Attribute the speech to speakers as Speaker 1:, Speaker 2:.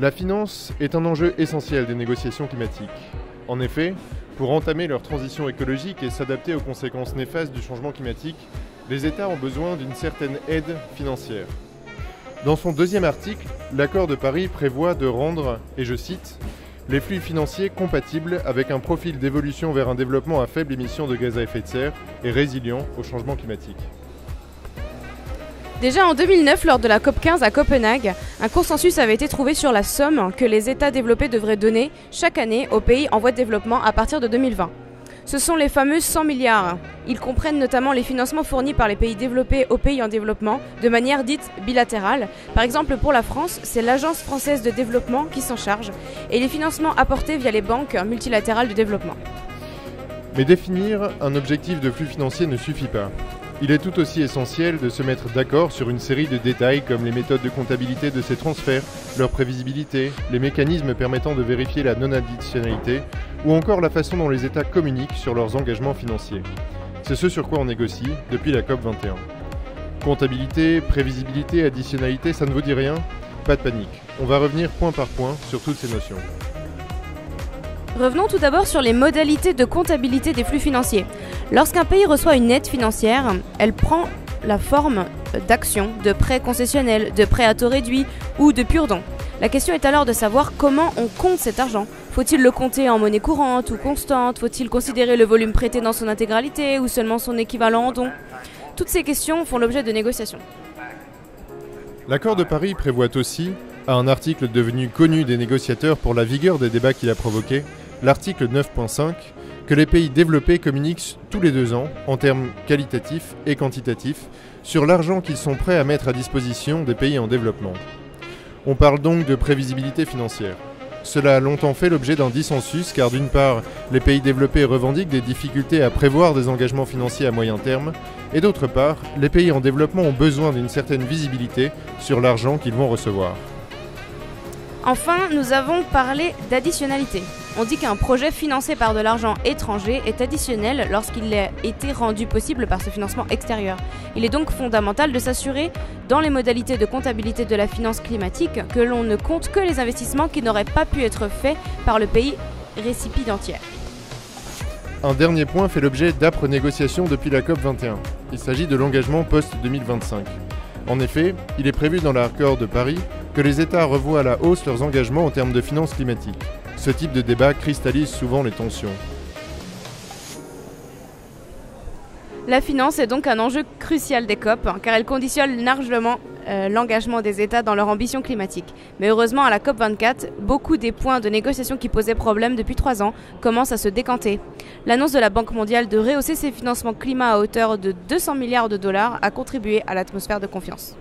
Speaker 1: La finance est un enjeu essentiel des négociations climatiques. En effet, pour entamer leur transition écologique et s'adapter aux conséquences néfastes du changement climatique, les États ont besoin d'une certaine aide financière. Dans son deuxième article, l'accord de Paris prévoit de rendre, et je cite, « les flux financiers compatibles avec un profil d'évolution vers un développement à faible émission de gaz à effet de serre et résilient au changement climatique ».
Speaker 2: Déjà en 2009, lors de la COP15 à Copenhague, un consensus avait été trouvé sur la somme que les États développés devraient donner chaque année aux pays en voie de développement à partir de 2020. Ce sont les fameux 100 milliards. Ils comprennent notamment les financements fournis par les pays développés aux pays en développement de manière dite bilatérale. Par exemple, pour la France, c'est l'Agence française de développement qui s'en charge et les financements apportés via les banques multilatérales de développement.
Speaker 1: Mais définir un objectif de flux financier ne suffit pas. Il est tout aussi essentiel de se mettre d'accord sur une série de détails comme les méthodes de comptabilité de ces transferts, leur prévisibilité, les mécanismes permettant de vérifier la non-additionnalité ou encore la façon dont les États communiquent sur leurs engagements financiers. C'est ce sur quoi on négocie depuis la COP21. Comptabilité, prévisibilité, additionnalité, ça ne vous dit rien? Pas de panique. On va revenir point par point sur toutes ces notions.
Speaker 2: Revenons tout d'abord sur les modalités de comptabilité des flux financiers. Lorsqu'un pays reçoit une aide financière, elle prend la forme d'actions, de prêts concessionnels, de prêts à taux réduit ou de purs dons. La question est alors de savoir comment on compte cet argent. Faut-il le compter en monnaie courante ou constante? Faut-il considérer le volume prêté dans son intégralité ou seulement son équivalent en dons? Toutes ces questions font l'objet de négociations.
Speaker 1: L'accord de Paris prévoit aussi, à un article devenu connu des négociateurs pour la vigueur des débats qu'il a provoqués, l'article 9.5, que les pays développés communiquent tous les 2 ans, en termes qualitatifs et quantitatifs, sur l'argent qu'ils sont prêts à mettre à disposition des pays en développement. On parle donc de prévisibilité financière. Cela a longtemps fait l'objet d'un dissensus car d'une part, les pays développés revendiquent des difficultés à prévoir des engagements financiers à moyen terme, et d'autre part, les pays en développement ont besoin d'une certaine visibilité sur l'argent qu'ils vont recevoir.
Speaker 2: Enfin, nous avons parlé d'additionnalité. On dit qu'un projet financé par de l'argent étranger est additionnel lorsqu'il a été rendu possible par ce financement extérieur. Il est donc fondamental de s'assurer, dans les modalités de comptabilité de la finance climatique, que l'on ne compte que les investissements qui n'auraient pas pu être faits par le pays récipiendaire.
Speaker 1: Un dernier point fait l'objet d'âpres négociations depuis la COP21. Il s'agit de l'engagement post-2025. En effet, il est prévu dans l'accord de Paris que les États revoient à la hausse leurs engagements en termes de finances climatiques. Ce type de débat cristallise souvent les tensions.
Speaker 2: La finance est donc un enjeu crucial des COP, car elle conditionne largement l'engagement des États dans leur ambition climatique. Mais heureusement, à la COP24, beaucoup des points de négociation qui posaient problème depuis 3 ans commencent à se décanter. L'annonce de la Banque mondiale de rehausser ses financements climat à hauteur de 200 milliards de dollars a contribué à l'atmosphère de confiance.